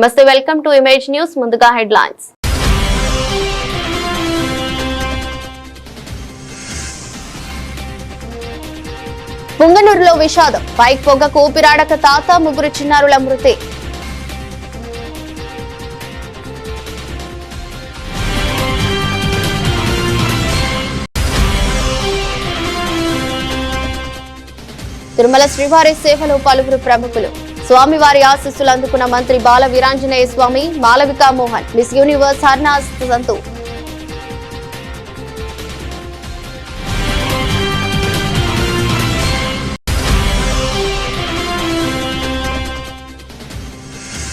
నమస్తే, welcome to image news. ముందుగా headlines. పుంగనూరులో విషాదం. బైక్ పొగకు ఊపిరాడక తాత, ముగ్గురు చిన్నారుల మృతి. తిరుమల శ్రీవారి సేవలో పలువురు ప్రముఖులు. స్వామివారి ఆశీస్సులు అందుకున్న మంత్రి బాల వీరాంజనేయ స్వామి, మాలవికా మోహన్, మిస్ యూనివర్స్ హర్నాజ్ సంతు.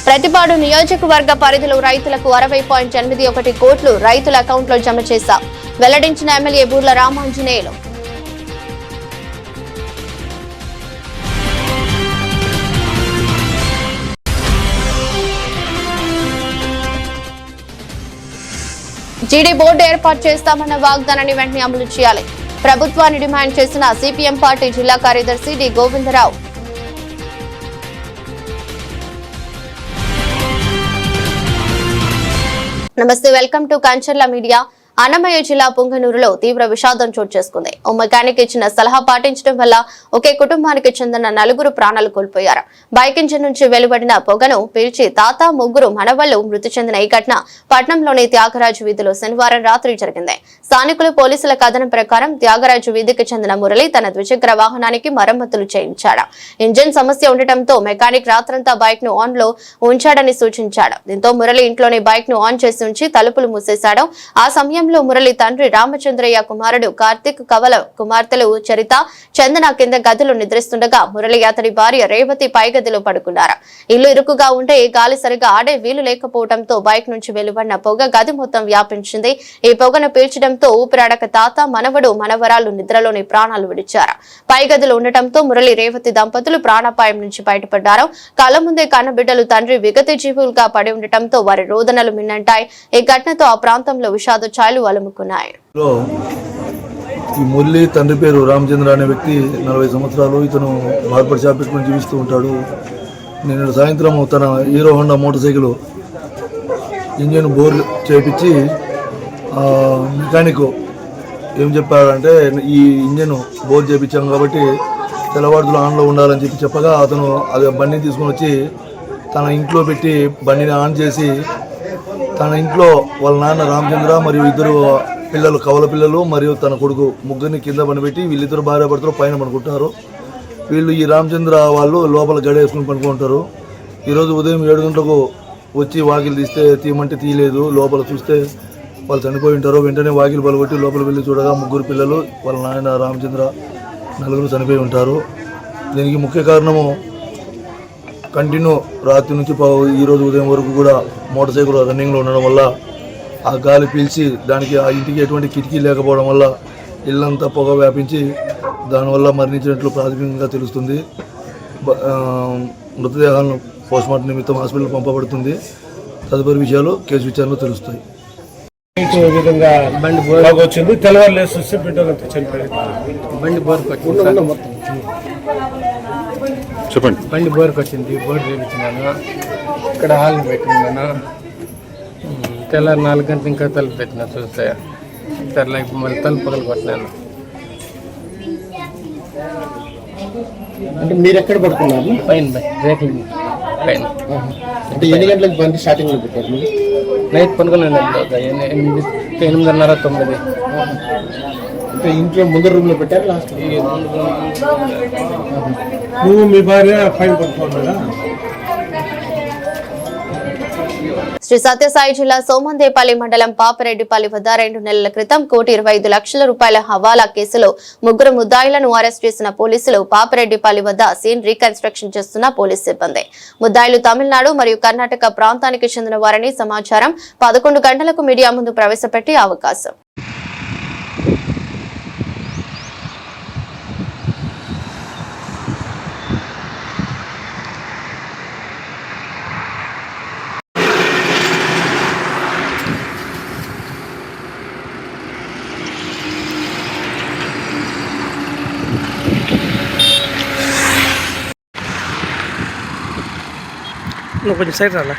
ప్రతిపాడు నియోజకవర్గ పరిధిలో రైతులకు 60.81 కోట్లు రైతుల అకౌంట్లో జమ చేశాం. వెల్లడించిన ఎమ్మెల్యే బూర్ల రామాంజనేయులు. జీడీ బోర్డు ఏర్పాటు చేస్తామన్న వాగ్దానాన్ని వెంటనే అమలు చేయాలి. ప్రభుత్వాన్ని డిమాండ్ చేసిన సిపిఎం పార్టీ జిల్లా కార్యదర్శి డి గోవిందరావు. నమస్తే, welcome to Kancharla media. Annamayya జిల్లా పుంగనూరులో తీవ్ర విషాదం చోటు చేసుకుంది. ఓ మెకానిక్ ఇచ్చిన సలహా పాటించడం వల్ల ఒకే కుటుంబానికి చెందిన 4 ప్రాణాలు కోల్పోయారు. బైక్ ఇంజిన్ నుంచి వెలువడిన పొగను పీల్చి తాత, ముగ్గురు మనవళ్లు మృతి చెందిన ఈ ఘటన పట్నంలోని త్యాగరాజు వీధిలో శనివారం రాత్రి జరిగింది. స్థానికులు పోలీసుల కథనం ప్రకారం త్యాగరాజు వీధికి చెందిన మురళి తన ద్విచక్ర వాహనానికి మరమ్మతులు చేయించాడు. ఇంజిన్ సమస్య ఉండటంతో మెకానిక్ రాత్రంతా బైక్ ను ఆన్ లో ఉంచాడని సూచించాడు. దీంతో మురళి ఇంట్లోనే బైక్ ను ఆన్ చేసి ఉంచి తలుపులు మూసేశాడు. ఆ సమయంలో మురళి తండ్రి రామచంద్రయ్య, కుమారుడు కార్తిక్, కవల కుమార్తెలు చరిత, చందన కింద గదిలో నిద్రిస్తుండగా మురళి అతడి భార్య రేవతి పై గదిలో పడుకున్నారు. ఇల్లు ఇరుకుగా ఉంటే గాలి సరిగా ఆడే వీలు లేకపోవడంతో బైక్ నుంచి వెలువడిన పొగ గది మొత్తం వ్యాపించింది. ఈ పొగను పీల్చడంతో ఊపిరాడక తాత, మనవడు, మనవరాలు నిద్రలోని ప్రాణాలు విడిచారు. పై గదిలో ఉండటంతో మురళి, రేవతి దంపతులు ప్రాణాపాయం నుంచి బయటపడ్డారు. కళ్ళ ముందే కన్నబిడ్డలు తండ్రి విగత జీవులుగా పడి ఉండటంతో వారి రోదనలు మిన్నంటాయి. ఈ ఘటనతో ఆ ప్రాంతంలో విషాద ఛాయలు అలుముకున్నాయి. ఈ మురళి తండ్రి పేరు రామచంద్ర అనే వ్యక్తి, 40 సంవత్సరాలు. ఇతను మార్కెట్ షాప్ పెట్టుకుని జీవిస్తూ ఉంటాడు. నేను సాయంత్రం తన hero Honda motor cycle engine bore చేయించి మెకానిక్ ఏం చెప్పాడంటే, ఈ ఇంజిన్ బోర్ చేయించాం కాబట్టి తెల్లవారులు ఆన్లో ఉండాలని చెప్పగా అతను అది బండిని తీసుకొని వచ్చి తన ఇంట్లో పెట్టి బండిని ఆన్ చేసి తన ఇంట్లో వాళ్ళ నాన్న రామచంద్ర మరియు 2 పిల్లలు, కవల పిల్లలు మరియు తన కొడుకు, ముగ్గురిని కింద పనిపెట్టి వీళ్ళిద్దరు భార్యాభర్తలు పైన పనుకుంటారు. వీళ్ళు ఈ రామచంద్ర వాళ్ళు లోపల గడేసుకుని పనుకుంటారు. ఈరోజు ఉదయం 7 గంటలకు వచ్చి వాకిలు తీయమంటే తీయలేదు. లోపల చూస్తే వాళ్ళు చనిపోయి ఉంటారు. వెంటనే వాకిలు పలగొట్టి లోపల వెళ్ళి చూడగా 3 పిల్లలు, వాళ్ళ నాయన రామచంద్ర, 4 చనిపోయి ఉంటారు. దీనికి ముఖ్య కారణము కంటిన్యూ రాత్రి నుంచి ఈరోజు ఉదయం వరకు కూడా మోటార్ సైకిల్ రన్నింగ్లో ఉండడం వల్ల ఆ గాలి పీల్చి దానికి ఆ ఇంటికి ఎటువంటి కిటికీ లేకపోవడం వల్ల ఇల్లంతా పొగ వ్యాపించి దానివల్ల మరణించినట్లు ప్రాథమికంగా తెలుస్తుంది. మృతదేహాలను పోస్ట్మార్టం నిమిత్తం హాస్పిటల్ పంపబడుతుంది. తదుపరి విషయాలు కేసు విచారణలో తెలుస్తాయి. విధంగా బండి బోర్ వచ్చింది. తెల్లవారు చూస్తే బిడ్డ చనిపోయింది. బండి బోర్కి వచ్చింది. చెప్పండి. బండి బోర్కి వచ్చింది. బోర్ చేయించినాను. ఇక్కడ హాల్ని పెట్టుకున్నాను. తెల్లారి 4 గంటలు ఇంకా తలుపు పెట్టినా చూస్తే తెల్ల మళ్ళీ తలుపు పగలు కొట్టినాను. అంటే మీరు ఎక్కడ పడుకున్నారు? పైన రేకులు పైన. అంటే ఎన్ని గంటలకు బండి స్టార్టింగ్లో పెట్టారు మీరు? నైట్ పనుకున్నాను. 8:30, 9. అంటే ఇంట్లో ముందర రూమ్లో పెట్టారు లాస్ట్? నువ్వు మీ భార్య పైన పడుకున్నారా? శ్రీ సత్యసాయి జిల్లా సోమందేపల్లి మండలం పాపిరెడ్డిపల్లి వద్ద 2 నెలల క్రితం 1,25,00,000 రూపాయల హవాలా కేసులో 3 ముద్దాయిలను అరెస్ట్ చేసిన పోలీసులు పాపిరెడ్డిపల్లి వద్ద సీన్ రీకన్స్ట్రక్షన్ చేస్తున్న పోలీస్ సిబ్బంది. ముద్దాయిలు తమిళనాడు మరియు కర్ణాటక ప్రాంతానికి చెందిన వారని సమాచారం. 11 గంటలకు మీడియా ముందు ప్రవేశపెట్టే అవకాశం. నువ్వు కొంచెం సైడ్ రాలా.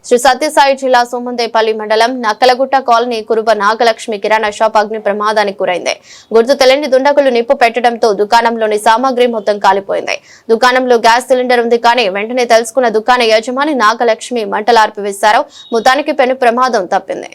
శ్రీ సత్యసాయి జిల్లా సోమందేపల్లి మండలం నక్కలగుట్ట కాలనీ కురుబ నాగలక్ష్మి కిరాణా షాప్ అగ్ని ప్రమాదానికి గురైంది. గుర్తు తెలియని దుండగులు నిప్పు పెట్టడంతో దుకాణంలోని సామాగ్రి మొత్తం కాలిపోయింది. దుకాణంలో గ్యాస్ సిలిండర్ ఉంది కానీ వెంటనే తెలుసుకున్న దుకాణ యజమాని నాగలక్ష్మి మంటలార్పివేశారు. మొత్తానికి పెను ప్రమాదం తప్పింది.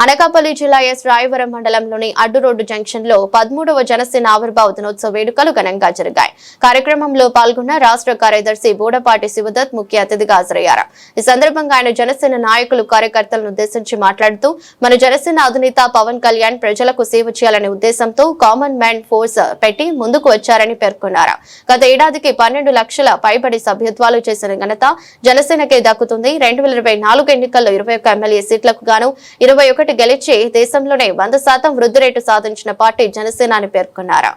అనకాపల్లి జిల్లా ఎస్ రాయవరం మండలంలోని అడ్డు రోడ్డు జంక్షన్ లో 13వ జనసేన ఆవిర్భావ దినోత్సవ వేడుకలు ఘనంగా జరిగాయి. కార్యక్రమంలో పాల్గొన్న రాష్ట్ర కార్యదర్శి బోడపాటి శివదత్ ముఖ్య అతిథిగా హాజరయ్యారు. ఈ సందర్భంగా ఆయన జనసేన నాయకులు కార్యకర్తలను ఉద్దేశించి మాట్లాడుతూ మన జనసేన అధినేత పవన్ కళ్యాణ్ ప్రజలకు సేవ చేయాలనే ఉద్దేశంతో కామన్ మ్యాన్ ఫోర్స్ పెట్టి ముందుకు వచ్చారని పేర్కొన్నారు. గత ఏడాదికి 12 లక్షల పైబడి సభ్యత్వాలు చేసిన ఘనత జనసేనకే దక్కుతుంది. 2024 ఎన్నికల్లో 21 ఎమ్మెల్యే సీట్లకు గాను 21 గెలిచి దేశంలోనే 100% వృద్ధి రేటు సాధించిన పార్టీ జనసేన అని పేర్కొన్నారు.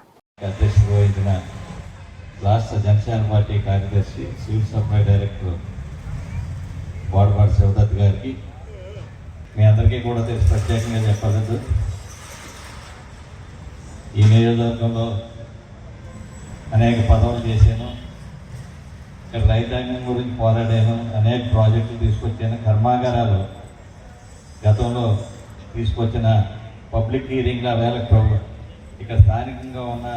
రాష్ట్ర జనసేన పార్టీ కార్యదర్శి civil supply director Bodapati Shivdatt గారికి మీ అందరికీ కూడా తెలిసి ప్రత్యేకంగా చెప్పలేదు. ఈ నియోజకవర్గంలో అనేక పదవులు చేశాను. ఇక్కడ రైతాంగం గురించి పోరాడాను. అనేక ప్రాజెక్టులు తీసుకొచ్చాను. కర్మాగారాలు గతంలో తీసుకొచ్చిన పబ్లిక్ హీరింగ్ల వేళ ఇక్కడ స్థానికంగా ఉన్న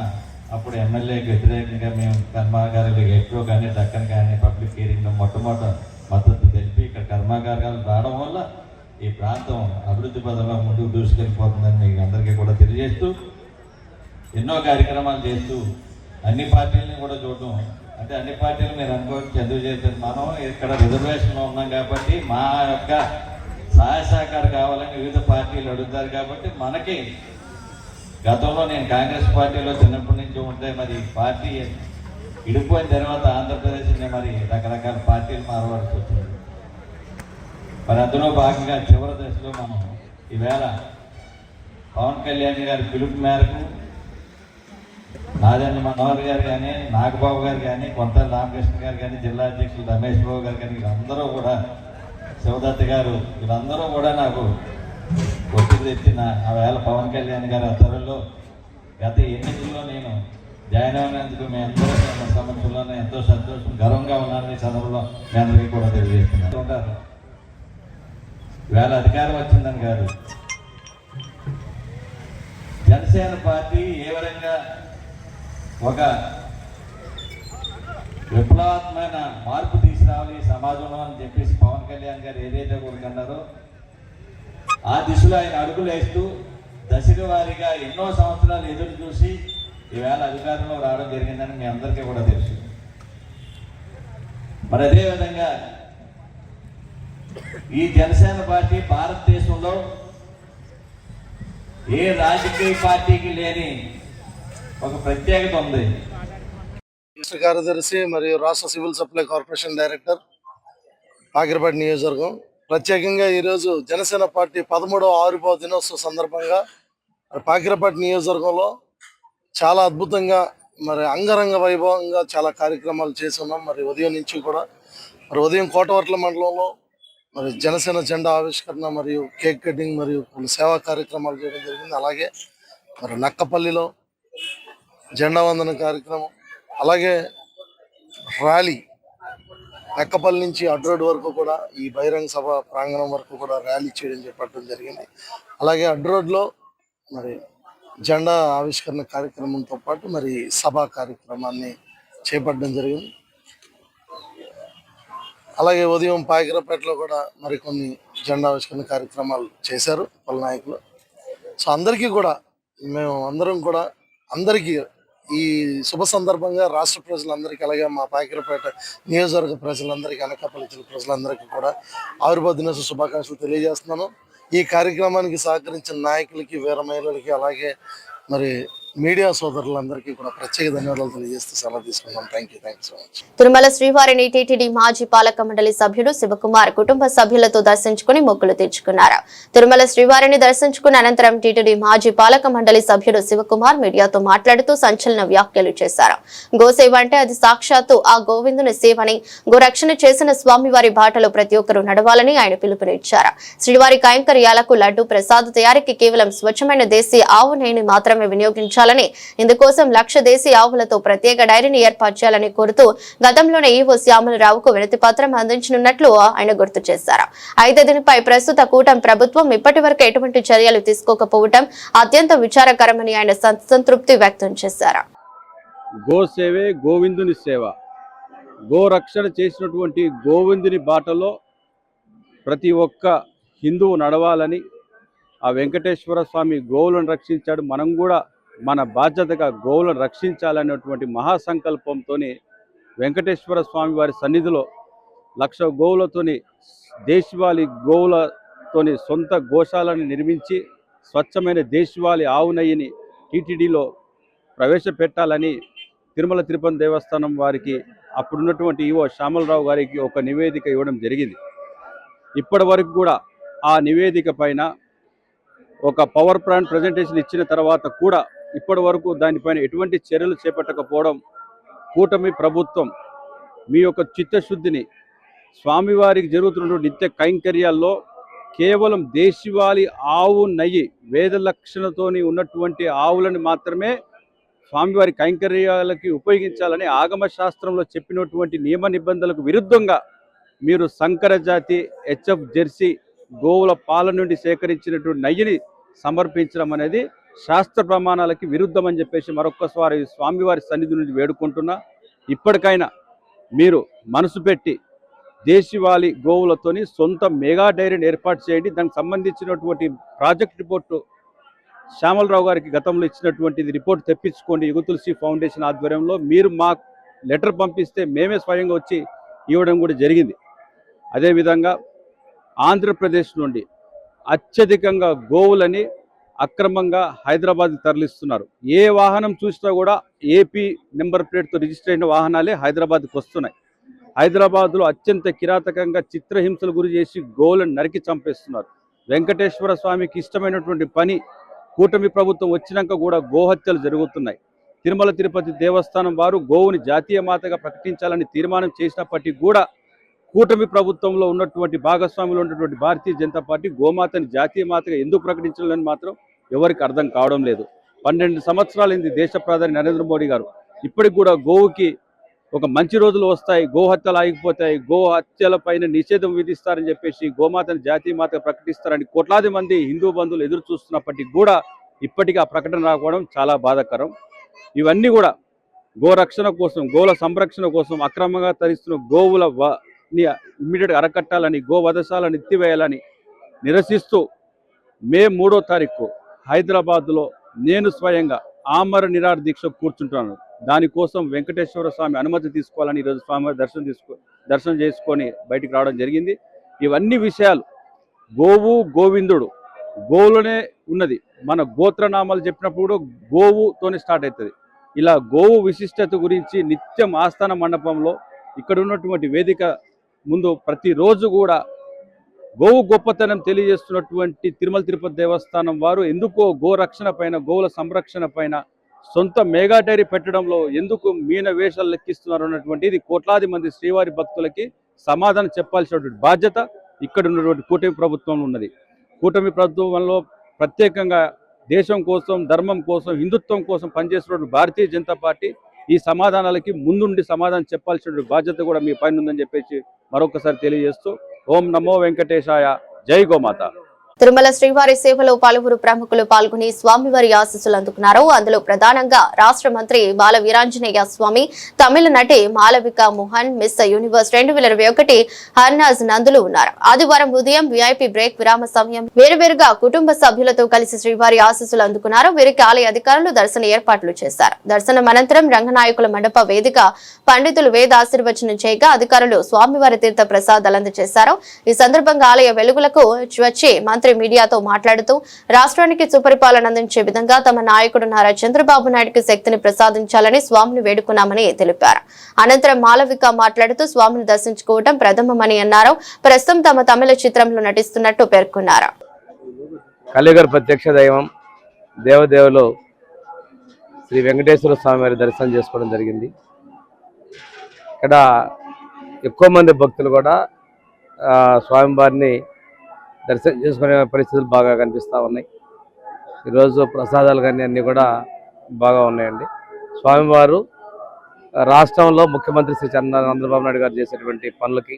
అప్పుడు ఎమ్మెల్యేకి వ్యతిరేకంగా మేము కర్మాగారాలు ఎక్కడో కానీ దక్కన్ కానీ పబ్లిక్ హీరింగ్లో మొట్టమొదటి మద్దతు తెలిపి ఇక్కడ కర్మాగారాలు రావడం వల్ల ఈ ప్రాంతం అభివృద్ధి పదంలో ముందుకు దూసుకెళ్ళిపోతుందని మీకు అందరికీ కూడా తెలియజేస్తూ ఎన్నో కార్యక్రమాలు చేస్తూ అన్ని పార్టీలని కూడా చూడటం అంటే అన్ని పార్టీలు మీరు అనుకోవచ్చు ఎందుకు చేస్తారు. మనం ఇక్కడ రిజర్వేషన్లో ఉన్నాం కాబట్టి మా యొక్క సహాయ సహకారం కావాలని వివిధ పార్టీలు అడుగుతారు. కాబట్టి మనకి గతంలో నేను కాంగ్రెస్ పార్టీలో చిన్నప్పటి నుంచి ఉంటే మరి పార్టీ ఇడిపోయిన తర్వాత ఆంధ్రప్రదేశ్ని మరి రకరకాల పార్టీలు మారవలసి వచ్చింది. మరి అందులో భాగంగా చివరి దశలో మనం ఈవేళ పవన్ కళ్యాణ్ గారి పిలుపు మేరకు నాదెండ్ల మనోహర్ గారు కానీ నాగబాబు గారు కానీ కొంత రామకృష్ణ గారు కానీ జిల్లా అధ్యక్షులు రమేష్ బాబు గారు కానీ వీళ్ళందరూ కూడా శివదత్ గారు వీళ్ళందరూ కూడా నాకు ఒత్తిడి తెచ్చిన ఆ వేళ పవన్ కళ్యాణ్ గారి అతరుల్లో గత ఎన్నికల్లో నేను జాయిన్ అయినందుకు మీ అందరూ సమక్షంలోనే ఎంతో సంతోషం గర్వంగా ఉన్నానని ఈ సందర్భంలో మీ అందరికీ కూడా తెలియజేస్తున్నాను. వేళ అధికారం వచ్చిందని కాదు, జనసేన పార్టీ ఏ విధంగా ఒక విప్లవాత్మకమైన మార్పు తీసుకురావాలి సమాజంలో అని చెప్పేసి పవన్ కళ్యాణ్ గారు ఏదైతే కోరుకున్నారో ఆ దిశలో ఆయన అడుగులు వేస్తూ దశల వారీగా ఎన్నో సంవత్సరాలు ఎదురు చూసి ఈవేళ అధికారంలో రావడం జరిగిందని మీ అందరికీ కూడా తెలుసు. మరి అదేవిధంగా ఈ జనసేన పార్టీ భారతదేశంలో ఏ రాజకీయ పార్టీకి లేని ఒక ప్రత్యేకత ఉంది. రాష్ట్ర కార్యదర్శి మరియు రాష్ట్ర civil supply corporation director Pakirapeta నియోజకవర్గం. ప్రత్యేకంగా ఈరోజు జనసేన పార్టీ 13వ ఆవిర్భావ దినోత్సవ సందర్భంగా పాకిరపేట నియోజకవర్గంలో చాలా అద్భుతంగా మరి అంగరంగ వైభవంగా చాలా కార్యక్రమాలు చేసి ఉన్నాం. మరి ఉదయం నుంచి కూడా మరి ఉదయం కోటవర్ల మండలంలో మరి జనసేన జెండా ఆవిష్కరణ మరియు కేక్ కటింగ్ మరియు కొన్ని సేవా కార్యక్రమాలు చేయడం జరిగింది. అలాగే మరి నక్కపల్లిలో జెండా వందన కార్యక్రమం, అలాగే ర్యాలీ నక్కపల్లి నుంచి అడ్రోడ్ వరకు కూడా ఈ బహిరంగ సభ ప్రాంగణం వరకు కూడా ర్యాలీ చేయడం చెప్పడం జరిగింది. అలాగే అడ్రోడ్లో మరి జెండా ఆవిష్కరణ కార్యక్రమంతో పాటు మరి సభా కార్యక్రమాన్ని చేపట్టడం జరిగింది. అలాగే ఉదయం పాకిరపేటలో కూడా మరికొన్ని జెండా ఆవిష్కరణ కార్యక్రమాలు చేశారు పలు నాయకులు. సో అందరికీ కూడా మేము అందరం కూడా అందరికీ ఈ శుభ సందర్భంగా రాష్ట్ర ప్రజలందరికీ అలాగే మా పాకిరపేట నియోజకవర్గ ప్రజలందరికీ అనకాపల్లి జిల్లా ప్రజలందరికీ కూడా ఆవిర్భావ దినోత్సవ శుభాకాంక్షలు తెలియజేస్తున్నాను. ఈ కార్యక్రమానికి సహకరించిన నాయకులకి, వీర మహిళలకి, అలాగే మరి మీడియా సోదరులందరికీ కూడా ప్రత్యేక ధన్యవాదాలు తెలియజేస్తూ సెలవు తీసుకున్నాం. Thank you so much. Tirumala శ్రీవారిని టీటీడీ మాజీ పాలక మండలి సభ్యుడు శివకుమార్ కుటుంబ సభ్యులతో దర్శించుకుని మొక్కులు తీర్చుకున్నారు. తిరుమల శ్రీవారిని దర్శించుకున్న అనంతరం టీటీడీ మాజీ పాలక మండలి సభ్యుడు శివకుమార్ మీడియాతో మాట్లాడుతూ సంచలన వ్యాఖ్యలు చేశారు. గోసేవ అంటే అది సాక్షాత్తు ఆ గోవిందుని సేవని, గోరక్షణ చేసిన స్వామివారి బాటలో ప్రతి ఒక్కరూ నడవాలని ఆయన పిలుపునిచ్చారు. శ్రీవారి కైంకర్యాలకు లడ్డు ప్రసాద తయారీకి కేవలం స్వచ్ఛమైన దేశీ ఆవు నెయ్యిని మాత్రమే వినియోగించాలని, ఇందుకోసం 1,00,000 దేశీ ఆవులతో ప్రత్యేక డైరీని ఏర్పాటు చేయాలని కోరుతూ గతంలోనే ఈవో శ్యామలరావుకు వినతి పత్రం అందించనున్నట్లు ఆయన గుర్తు చేశారు. అయితే దీనిపై ప్రస్తుత కూటమి ప్రభుత్వం ఇప్పటి వరకు ఎటువంటి చర్యలు తీసుకోకపోవడం అత్యంత విచారకరమని ఆయన సంతృప్తి వ్యక్తం చేశారు. గోసేవే గోవిందుని సేవ. గోరక్షణ చేసినటువంటి గోవిందుని బాటలో ప్రతి ఒక్క హిందువు నడవాలని, ఆ వెంకటేశ్వర స్వామి గోవులను రక్షించాడు, మనం కూడా మన బాధ్యతగా గోవులను రక్షించాలనేటువంటి మహాసంకల్పంతో వెంకటేశ్వర స్వామి వారి సన్నిధిలో 1,00,000 గోవులతోని, దేశవాళీ గోవులతోని సొంత గోశాలను నిర్మించి స్వచ్ఛమైన దేశవాళీ ఆవు నెయ్యిని టీటీడీలో ప్రవేశపెట్టాలని తిరుమల తిరుపతి దేవస్థానం వారికి అప్పుడున్నటువంటి ఈవో శ్యామలరావు గారికి ఒక నివేదిక ఇవ్వడం జరిగింది. ఇప్పటి వరకు కూడా ఆ నివేదిక పైన ఒక పవర్ పాయింట్ ప్రజెంటేషన్ ఇచ్చిన తర్వాత కూడా ఇప్పటి వరకు దానిపైన ఎటువంటి చర్యలు చేపట్టకపోవడం, కూటమి ప్రభుత్వం మీ యొక్క చిత్తశుద్ధిని, స్వామివారికి జరుగుతున్నటువంటి నిత్య కైంకర్యాల్లో కేవలం దేశవాళీ ఆవు నెయ్యి, వేద లక్షణతోని ఉన్నటువంటి ఆవులను మాత్రమే స్వామివారి కైంకర్యాలకి ఉపయోగించాలని ఆగమ శాస్త్రంలో చెప్పినటువంటి నియమ నిబంధనలకు విరుద్ధంగా మీరు సంకర జాతి హెచ్ఎఫ్ జెర్సీ గోవుల పాల నుండి సేకరించినటువంటి నెయ్యిని సమర్పించడం అనేది శాస్త్ర ప్రమాణాలకి విరుద్ధం అని చెప్పేసి మరొక్కసారి స్వామివారి సన్నిధి నుండి వేడుకుంటున్నా. ఇప్పటికైనా మీరు మనసు పెట్టి దేశవాళీ గోవులతోని సొంత మెగా డైరీని ఏర్పాటు చేయండి. దానికి సంబంధించినటువంటి ప్రాజెక్ట్ రిపోర్టు శ్యామలరావు గారికి గతంలో ఇచ్చినటువంటి రిపోర్ట్ తెప్పించుకోండి. యుగ తులసి ఫౌండేషన్ ఆధ్వర్యంలో మీరు మా లెటర్ పంపిస్తే మేమే స్వయంగా వచ్చి ఇవ్వడం కూడా జరిగింది. అదేవిధంగా ఆంధ్రప్రదేశ్ నుండి అత్యధికంగా గోవులని అక్రమంగా హైదరాబాద్కి తరలిస్తున్నారు. ఏ వాహనం చూసినా కూడా ఏపీ నెంబర్ ప్లేట్తో రిజిస్టర్ అయిన వాహనాలే హైదరాబాద్కి వస్తున్నాయి. హైదరాబాద్లో అత్యంత కిరాతకంగా చిత్రహింసలు గురి చేసి గోవులను నరికి చంపేస్తున్నారు. వెంకటేశ్వర స్వామికి ఇష్టమైనటువంటి పని కూటమి ప్రభుత్వం వచ్చినాక కూడా గోహత్యలు జరుగుతున్నాయి. తిరుమల తిరుపతి దేవస్థానం వారు గోవుని జాతీయ మాతగా ప్రకటించాలని తీర్మానం చేసినప్పటికీ కూడా కూటమి ప్రభుత్వంలో ఉన్నటువంటి భాగస్వాములు ఉన్నటువంటి భారతీయ జనతా పార్టీ గోమాతని జాతీయ మాతగా ఎందుకు ప్రకటించాలని మాత్రం ఎవరికి అర్థం కావడం లేదు. 12 సంవత్సరాలైంది దేశ ప్రధాని నరేంద్ర మోడీ గారు. ఇప్పటికి కూడా గోవుకి ఒక మంచి రోజులు వస్తాయి, గోహత్యలు ఆగిపోతాయి, గోహత్యల పైన నిషేధం విధిస్తారని చెప్పేసి గోమాతని జాతీయ మాతగా ప్రకటిస్తారని కోట్లాది మంది హిందూ బంధువులు ఎదురు చూస్తున్నప్పటికీ కూడా ఇప్పటికీ ఆ ప్రకటన రాకపోవడం చాలా బాధాకరం. ఇవన్నీ కూడా గోరక్షణ కోసం, గోవుల సంరక్షణ కోసం అక్రమంగా తరిస్తున్న గోవుల ఇమ్మీడియట్గా అరకట్టాలని, గోవధశాలను ఎత్తివేయాలని నిరసిస్తూ మే 3వ తారీఖు హైదరాబాద్లో నేను స్వయంగా ఆమర నిరాహార దీక్ష కూర్చుంటున్నాను. దానికోసం వెంకటేశ్వర స్వామి అనుమతి తీసుకోవాలని ఈరోజు స్వామి దర్శనం చేసుకొని బయటికి రావడం జరిగింది. ఇవన్నీ విషయాలు గోవు గోవిందుడు గోవులోనే ఉన్నది. మన గోత్రనామాలు చెప్పినప్పుడు గోవుతోనే స్టార్ట్ అవుతుంది. ఇలా గోవు విశిష్టత గురించి నిత్యం ఆస్థాన మండపంలో ఇక్కడ ఉన్నటువంటి వేదిక ముందు ప్రతిరోజు కూడా గోవు గొప్పతనం తెలియజేస్తున్నటువంటి తిరుమల తిరుపతి దేవస్థానం వారు ఎందుకో గోరక్షణ పైన, గోవుల సంరక్షణ పైన సొంత మెగా డైరీ పెట్టడంలో ఎందుకు మీన వేషాలు లెక్కిస్తున్నారు అన్నటువంటిది కోట్లాది మంది శ్రీవారి భక్తులకి సమాధానం చెప్పాల్సినటువంటి బాధ్యత ఇక్కడ ఉన్నటువంటి కూటమి ప్రభుత్వంలో ఉన్నది. కూటమి ప్రభుత్వంలో ప్రత్యేకంగా దేశం కోసం, ధర్మం కోసం, హిందుత్వం కోసం పనిచేస్తున్నటువంటి భారతీయ జనతా పార్టీ ఈ సమాధానాలకి ముందుండి సమాధానం చెప్పాల్సిన బాధ్యత కూడా మీ పైన ఉందని చెప్పేసి మరొకసారి తెలియజేస్తూ ఓం నమో వెంకటేశాయ, జై గోమాత. తిరుమల శ్రీవారి సేవలో పలువురు ప్రముఖులు పాల్గొని స్వామివారి ఆశీస్సులు అందుకున్నారు. అందులో ప్రధానంగా రాష్ట్ర మంత్రి బాల వీరాంజనేయ స్వామి, తమిళ నటి మాలవిక మోహన్, మిస్ యూనివర్స్ 2021 హర్నాజ్ నందులు ఉన్నారు. ఆదివారం ఉదయం విఐపి బ్రేక్ విరామ సమయం వేరువేరుగా కుటుంబ సభ్యులతో కలిసి శ్రీవారి ఆశీస్సులు అందుకున్నారు. వీరికి ఆలయ అధికారులు దర్శన ఏర్పాట్లు చేశారు. దర్శనం అనంతరం రంగనాయకుల మండప వేదిక పండితులు వేద ఆశీర్వచనం చేయగా అధికారులు స్వామివారి తీర్థ ప్రసాదాలు అందజేశారు. ఈ సందర్భంగా ఆలయ వెలుగులకు వచ్చి మంత్రి ముఖ్యమంత్రి మీడియాతో మాట్లాడుతూ రాష్ట్రానికి సుపరిపాలన అందించే విధంగా తమ నాయకుడు నారా చంద్రబాబు నాయుడుకి శక్తిని ప్రసాదించాలని స్వామిని వేడుకున్నామని తెలిపారు. అనంతరం మాలవిక మాట్లాడుతూ స్వామిని దర్శించుకోవడం ప్రథమమని అన్నారు. ప్రస్తుతం తమ తమిళ చిత్రంలో నటిస్తున్నట్టు పేర్కొన్నారు. కలియుగ ప్రత్యక్ష దైవం దేవదేవులు శ్రీ వెంకటేశ్వర స్వామి వారి దర్శనం చేసుకోవడం జరిగింది. ఇక్కడ ఎక్కువ మంది భక్తులు కూడా స్వామివారిని దర్శనం చేసుకునే పరిస్థితులు బాగా కనిపిస్తూ ఉన్నాయి. ఈరోజు ప్రసాదాలు కానీ అన్నీ కూడా బాగా ఉన్నాయండి. స్వామివారు రాష్ట్రంలో ముఖ్యమంత్రి శ్రీ చంద్రబాబు నాయుడు గారు చేసేటువంటి పనులకి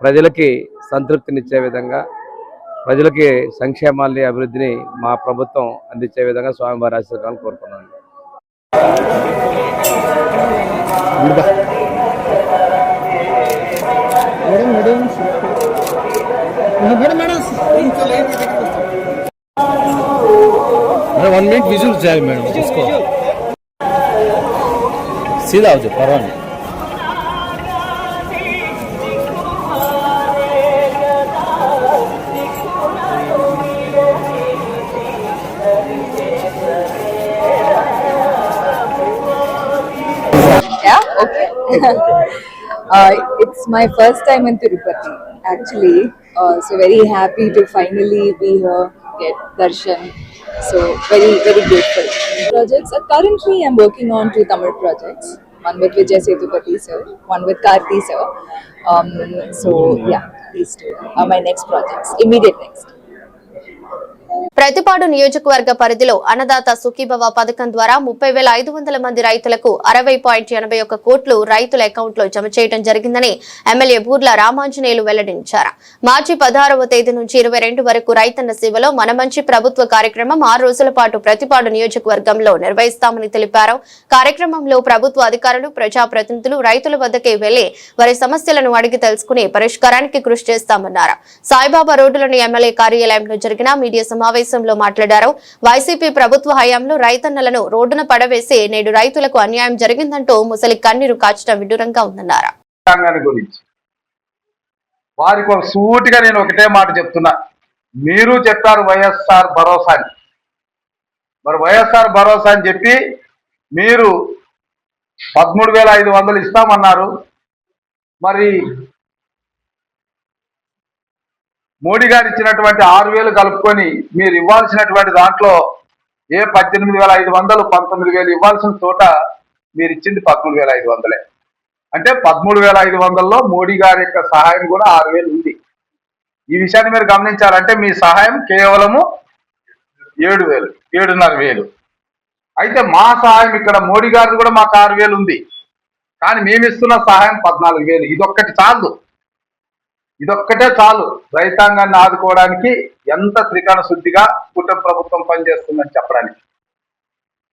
ప్రజలకి సంతృప్తినిచ్చే విధంగా ప్రజలకి సంక్షేమాన్ని అభివృద్ధిని మా ప్రభుత్వం అందించే విధంగా స్వామివారి ఆశీర్వాదాలను కోరుకున్నాను. वन मिनट विजुअल चाहिए मैडम इसको सीधा हो जाए परवाह नहीं. Yeah, okay. It's my first time in Tirupati, actually. So very happy to finally be here, get darshan. So very grateful. Projects. Currently, I'm working on 2 Tamil projects. One with Vijay Sethupathi sir, one with Karthi sir. So yeah, these 2 are my next projects. Immediate next. Prathipadu నియోజకవర్గ పరిధిలో అన్నదాత సుఖీభవ పథకం ద్వారా 30,500 మంది రైతులకు 60.81 కోట్లు రైతుల అకౌంట్లో జమ చేయడం జరిగిందని ఎమ్మెల్యే బూర్ల రామాంజనేయులు వెల్లడించారు. మార్చి 16వ తేదీ నుంచి 22 వరకు రైతన్న సేవలో మన మంచి ప్రభుత్వ కార్యక్రమం 6 రోజుల పాటు ప్రతిపాడు నియోజకవర్గంలో నిర్వహిస్తామని తెలిపారు. కార్యక్రమంలో ప్రభుత్వ అధికారులు, ప్రజాప్రతినిధులు రైతుల వద్దకే వెళ్లి వారి సమస్యలను అడిగి తెలుసుకుని పరిష్కారానికి కృషి చేస్తామన్నారు. సాయిబాబా రోడ్డులోని ఎమ్మెల్యే కార్యాలయంలో జరిగిన మీడియా సమావేశంలో మాట్లాడారు. వైసీపీ ప్రభుత్వ హయాంలో రైతన్నలను రోడ్డున పడవేసి నేడు రైతులకు అన్యాయం జరిగిందంటూ ముసలి కన్నీరు కాచడం విడ్డూరంగా ఉందన్నారు. వారికి ఒక సూటిగా నేను ఒకటే మాట చెప్తున్నా. మీరు చెప్పారు వైఎస్ఆర్ భరోసా అని. మరి వైఎస్ఆర్ భరోసా అని చెప్పి మీరు 13,500 ఇస్తామన్నారు. మరి మోడీ గారు ఇచ్చినటువంటి 6,000 కలుపుకొని మీరు ఇవ్వాల్సినటువంటి దాంట్లో ఏ 18,500 19,000 ఇవ్వాల్సిన చోట మీరు ఇచ్చింది 13,500. అంటే 13,500లో మోడీ గారి యొక్క సహాయం కూడా 6,000 ఉంది. ఈ విషయాన్ని మీరు గమనించాలంటే మీ సహాయం కేవలము 7,000 7,500. అయితే మా సహాయం ఇక్కడ మోడీ గారిది కూడా మాకు 6,000 ఉంది. కానీ మేము ఇస్తున్న సహాయం 14,000. ఇదొక్కటే చాలు రైతాంగాన్ని ఆదుకోవడానికి ఎంత త్రికరణ శుద్ధిగా కుటుంబ ప్రభుత్వం పనిచేస్తుందని చెప్పడానికి.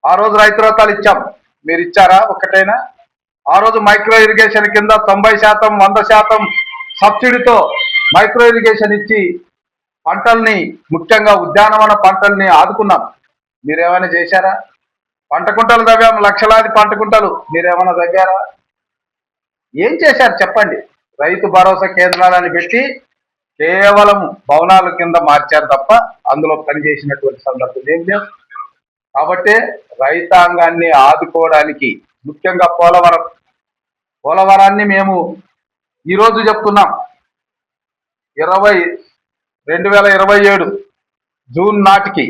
ఆ రోజు రైతు రథాలు ఇచ్చాం, మీరు ఇచ్చారా ఒక్కటైనా? ఆ రోజు మైక్రో ఇరిగేషన్ కింద 90% 100% సబ్సిడీతో మైక్రో ఇరిగేషన్ ఇచ్చి పంటల్ని, ముఖ్యంగా ఉద్యానవన పంటల్ని ఆదుకున్నాం. మీరేమైనా చేశారా? పంట కుంటలు తవ్వాం, లక్షలాది పంట కుంటలు, మీరేమైనా తగ్గారా? ఏం చేశారు చెప్పండి? రైతు భరోసా కేంద్రాలని పెట్టి కేవలం భవనాల కింద మార్చారు తప్ప అందులో పనిచేసినటువంటి సందర్భం ఏం లేవు. కాబట్టి రైతాంగాన్ని ఆదుకోవడానికి ముఖ్యంగా పోలవరాన్ని మేము ఈరోజు చెప్తున్నాం. 2027 జూన్ నాటికి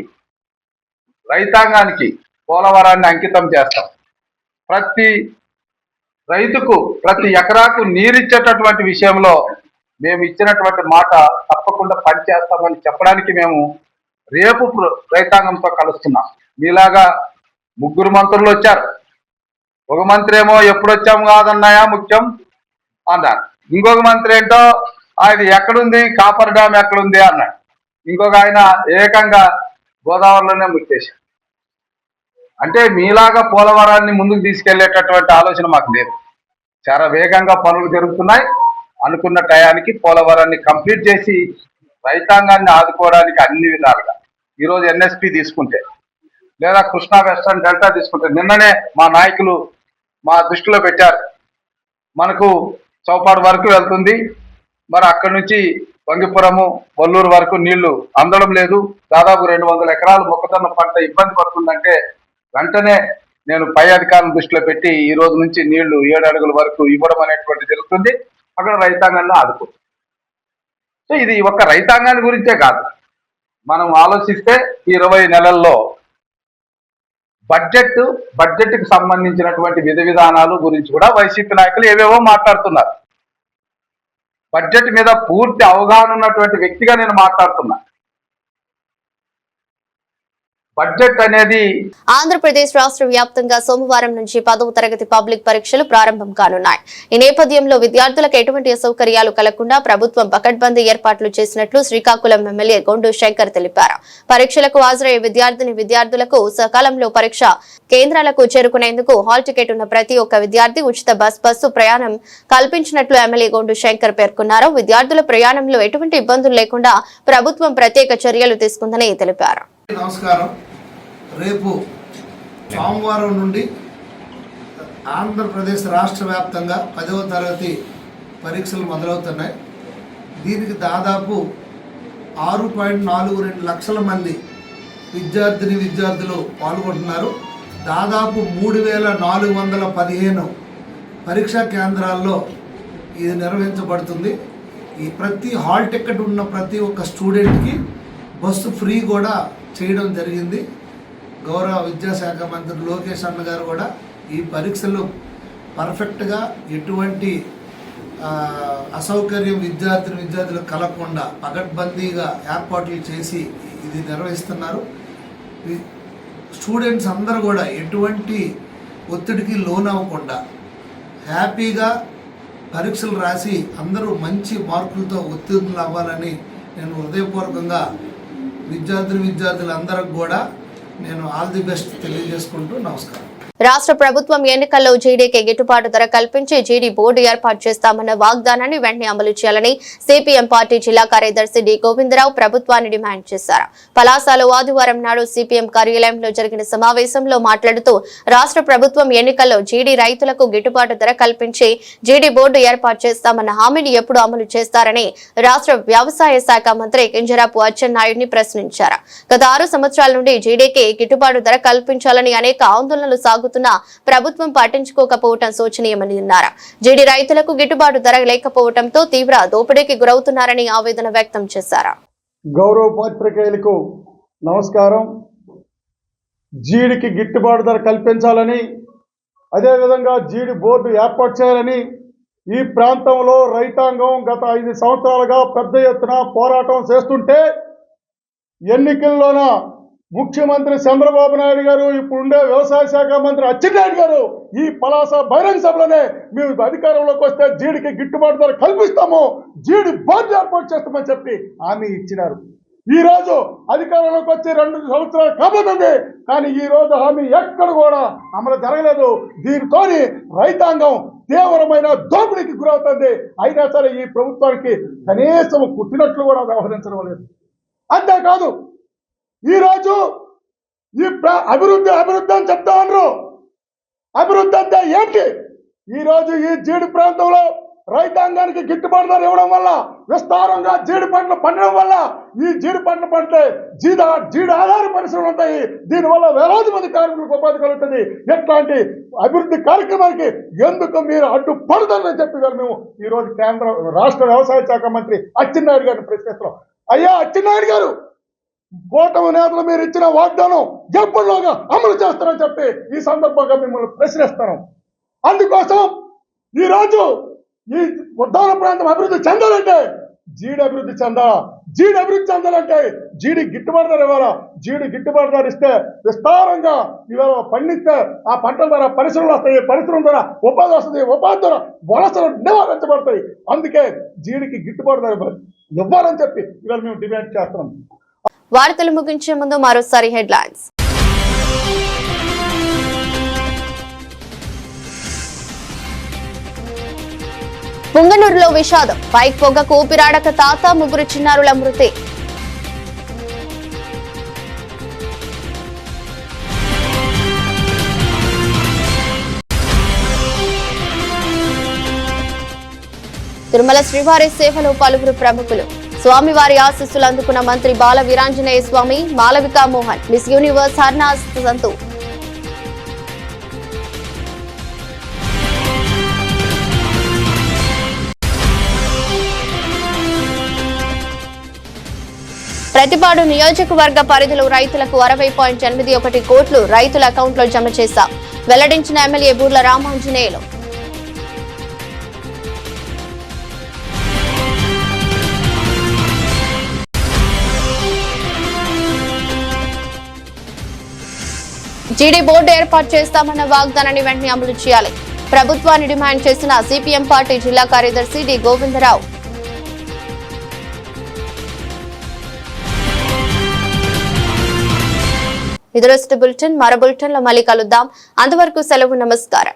రైతాంగానికి పోలవరాన్ని అంకితం చేస్తాం. ప్రతి రైతుకు ప్రతి ఎకరాకు నీరిచ్చేటటువంటి విషయంలో మేము ఇచ్చినటువంటి మాట తప్పకుండా పనిచేస్తామని చెప్పడానికి మేము రేపు రైతాంగంతో కలుస్తున్నాం. మీలాగా 3 మంత్రులు వచ్చారు. ఒక మంత్రి ఏమో ఎప్పుడు వచ్చాము కాదన్నాయా ముఖ్యం అన్నారు. ఇంకొక మంత్రి ఏంటో అది ఎక్కడుంది, కాపర్ డ్యామ్ ఎక్కడుంది అన్నాడు. ఇంకొక ఆయన ఏకంగా గోదావరిలోనే ముట్టేశారు. అంటే మీలాగా పోలవరాన్ని ముందుకు తీసుకెళ్లేటటువంటి ఆలోచన మాకు లేదు. చాలా వేగంగా పనులు జరుగుతున్నాయి. అనుకున్న టయానికి పోలవరాన్ని కంప్లీట్ చేసి రైతాంగాన్ని ఆదుకోవడానికి అన్ని విధాలుగా ఈరోజు ఎన్ఎస్పి తీసుకుంటే లేదా కృష్ణా వెస్టర్న్ డెల్టా తీసుకుంటే నిన్ననే మా నాయకులు మా దృష్టిలో పెట్టారు. మనకు చౌపాడు వరకు వెళ్తుంది, మరి అక్కడి నుంచి వంగిపురము వల్లూరు వరకు నీళ్లు అందడం లేదు. దాదాపు 200 ఎకరాలు మొక్కజొన్న పంట ఇబ్బంది పడుతుందంటే వెంటనే నేను పై అధికారులను దృష్టిలో పెట్టి ఈ రోజు నుంచి నీళ్లు 7 అడుగుల వరకు ఇవ్వడం అనేటువంటి జరుగుతుంది. అక్కడ రైతాంగాన్ని ఆదుకుంటుంది. సో ఇది ఒక్క రైతాంగాన్ని గురించే కాదు, మనం ఆలోచిస్తే ఈ 20 నెలల్లో బడ్జెట్కి సంబంధించినటువంటి విధానాలు గురించి కూడా వైసీపీ నాయకులు ఏవేవో మాట్లాడుతున్నారు. బడ్జెట్ మీద పూర్తి అవగాహన ఉన్నటువంటి వ్యక్తిగా నేను మాట్లాడుతున్నా. బడ్జెట్ అనేది ఆంధ్రప్రదేశ్ రాష్ట్ర వ్యాప్తంగా సోమవారం నుంచి 10వ తరగతి పబ్లిక్ పరీక్షలు ప్రారంభం కానున్నాయి. ఈ నేపథ్యంలో విద్యార్థులకు ఎటువంటి అసౌకర్యాలు కలగకుండా ప్రభుత్వం పకడ్బందీ ఏర్పాట్లు చేసినట్లు శ్రీకాకుళం ఎమ్మెల్యే గొండు శంకర్ తెలిపారు. పరీక్షలకు హాజరయ్యే విద్యార్థులకు సకాలంలో పరీక్ష కేంద్రాలకు చేరుకునేందుకు హాల్ టికెట్ ఉన్న ప్రతి ఒక్క విద్యార్థి ఉచిత బస్సు ప్రయాణం కల్పించినట్లు ఎమ్మెల్యే గొండు శంకర్ పేర్కొన్నారు. విద్యార్థుల ప్రయాణంలో ఎటువంటి ఇబ్బందులు లేకుండా ప్రభుత్వం ప్రత్యేక చర్యలు తీసుకుందని తెలిపారు. నమస్కారం. రేపు సోమవారం నుండి ఆంధ్రప్రదేశ్ రాష్ట్ర వ్యాప్తంగా 10వ తరగతి పరీక్షలు మొదలవుతున్నాయి. దీనికి దాదాపు 6.42 లక్షల మంది విద్యార్థులు పాల్గొంటున్నారు. దాదాపు 3415 పరీక్షా కేంద్రాల్లో ఇది నిర్వహించబడుతుంది. ఈ ప్రతి హాల్ టికెట్ ఉన్న ప్రతి ఒక్క స్టూడెంట్కి బస్సు ఫ్రీ కూడా చేయడం జరిగింది. గౌరవ విద్యాశాఖ మంత్రి లోకేష్ అన్న గారు కూడా ఈ పరీక్షలు పర్ఫెక్ట్గా ఎటువంటి అసౌకర్యం విద్యార్థులకు కలగకుండా పకడ్బందీగా ఏర్పాట్లు చేసి ఇది నిర్వహిస్తున్నారు. స్టూడెంట్స్ అందరూ కూడా ఎటువంటి ఒత్తిడికి లోనవ్వకుండా హ్యాపీగా పరీక్షలు రాసి అందరూ మంచి మార్కులతో ఉత్తీర్ణులు అవ్వాలని నేను హృదయపూర్వకంగా విద్యార్థులందరికి కూడా నేను ఆల్ ది బెస్ట్ తెలియజేసుకుంటూ నమస్కారం. రాష్ట్ర ప్రభుత్వం ఎన్నికల్లో జీడీకి గిట్టుబాటు ధర కల్పించి జీడీ బోర్డు ఏర్పాటు చేస్తామన్న వాగ్దానాన్ని వెంటనే అమలు చేయాలని సిపిఎం పార్టీ జిల్లా కార్యదర్శి డి గోవిందరావు ప్రభుత్వాన్ని డిమాండ్ చేశారు. పలాసలో ఆదివారం నాడు సిపిఎం కార్యాలయంలో జరిగిన సమావేశంలో మాట్లాడుతూ రాష్ట్ర ప్రభుత్వం ఎన్నికల్లో జీడీ రైతులకు గిట్టుబాటు ధర కల్పించి జీడీ బోర్డు ఏర్పాటు చేస్తామన్న హామీని ఎప్పుడు అమలు చేస్తారని రాష్ట్ర వ్యవసాయ శాఖ మంత్రి కింజరాపు అచ్చెన్నాయుడిని ప్రశ్నించారు. గత 6 సంవత్సరాల నుండి జీడీకి గిట్టుబాటు ధర కల్పించాలని అనేక ఆందోళనలు సాగుతున్న ప్రభుత్వం పట్టించుకోకపోవటం శోచనీయమని అన్నారు. జీడీ రైతులకు గిట్టుబాటు ధర లేకపోవడంతో తీవ్ర దోపిడీకి గురవుతున్నారని ఆవేదన వ్యక్తం చేశారు. గౌరవ పత్రికేయులకు నమస్కారం. జీడీకి గిట్టుబాటు ధర కల్పించాలని, అదేవిధంగా జీడీ బోర్డు ఏర్పాటు చేయాలని ఈ ప్రాంతంలో రైతాంగం గత 5 సంవత్సరాలుగా పెద్ద ఎత్తున పోరాటం చేస్తుంటే ఎన్నికల్లోన ముఖ్యమంత్రి చంద్రబాబు నాయుడు గారు, ఇప్పుడుండే వ్యవసాయ శాఖ మంత్రి అచ్చెన్నాయుడు గారు ఈ పలాస బహిరంగ సభలోనే మేము అధికారంలోకి వస్తే జీడికి గిట్టుబాటు ధర కల్పిస్తాము, జీడి బోర్డు ఏర్పాటు చేస్తామని చెప్పి హామీ ఇచ్చినారు. ఈ రోజు అధికారంలోకి వచ్చి 2 సంవత్సరాలు కాబోతుంది, కానీ ఈ రోజు హామీ ఎక్కడ కూడా అమలు జరగలేదు. దీనితో రైతాంగం తీవ్రమైన దోపిడీకి గురవుతుంది. అయినా సరే ఈ ప్రభుత్వానికి కనీసం పుట్టినట్లు కూడా వ్యవహరించడం లేదు. అంతేకాదు ఈరోజు ఈ అభివృద్ధి అని చెప్తా ఉన్నారు. అభివృద్ధి అంటే ఏంటి? ఈరోజు ఈ జీడి ప్రాంతంలో రైతాంగానికి గిట్టుబాటు ధర ఇవ్వడం వల్ల, విస్తారంగా జీడి పంటలు పండడం వల్ల, ఈ జీడి పంటలు పండితే జీడి ఆధార పరిశ్రమలు ఉంటాయి. దీనివల్ల వేలాది మంది కార్మికులకు ఉపాధి కలుగుతుంది. ఎట్లాంటి అభివృద్ధి కార్యక్రమానికి ఎందుకు మీరు అడ్డుపడదని చెప్పి మేము ఈరోజు రాష్ట్ర వ్యవసాయ శాఖ మంత్రి అచ్చెన్నాయుడు గారిని ప్రశ్నిస్తున్నాం. అయ్యా అచ్చెన్నాయుడు గారు, కూటమి నేతలు మీరు ఇచ్చిన వాగ్దానం ఎప్పటిలోగా అమలు చేస్తారని చెప్పి ఈ సందర్భంగా మిమ్మల్ని ప్రశ్నిస్తాను. అందుకోసం ఈరోజు ఈ ఉద్దాన ప్రాంతం అభివృద్ధి చెందాలంటే జీడి అభివృద్ధి చెందాలా? జీడి అభివృద్ధి చెందాలంటే జీడి గిట్టుబాటు ధర ఇవ్వాలా? జీడి గిట్టుబాటు ధర ఇస్తే విస్తారంగా ఇవాళ పండిస్తే ఆ పంటల ద్వారా పరిశ్రమలు వస్తాయి, పరిశ్రమ ద్వారా ఉపాధి వస్తుంది, ఉపాధి ద్వారా వలసలు నివారించబడతాయి. అందుకే జీడికి గిట్టుబాటు ధర ఇవ్వాలని చెప్పి ఇవాళ మేము డిమాండ్ చేస్తున్నాం. వార్తలు ముగించే ముందు మరోసారి హెడ్లైన్స్. పుంగనూరులో విషాదం, బైక్ పొగకు ఊపిరాడక తాత, 3 చిన్నారుల మృతి. తిరుమల శ్రీవారి సేవలో పలువురు ప్రముఖులు, స్వామివారి ఆశీస్సులు అందుకున్న మంత్రి బాల వీరాంజనేయ స్వామి, మాలవికా మోహన్, మిస్ యూనివర్స్ హర్నాజ్ సంతు. ప్రతిపాడు నియోజకవర్గ పరిధిలో రైతులకు 60.81 కోట్లు రైతుల అకౌంట్లో జమ చేశాం, వెల్లడించిన ఎమ్మెల్యే బూర్ల రామాంజనేయులు. జీడీ బోర్డు ఏర్పాటు చేస్తామన్న వాగ్దానాన్ని వెంటనే అమలు చేయాలి, ప్రభుత్వాన్ని డిమాండ్ చేసిన సిపిఎం పార్టీ జిల్లా కార్యదర్శి డి గోవిందరావు. ఇది బులెటిన్. మరో బులెటిన్ లో మళ్ళీ కలుద్దాం. అంతవరకు సెలవు. నమస్కారం.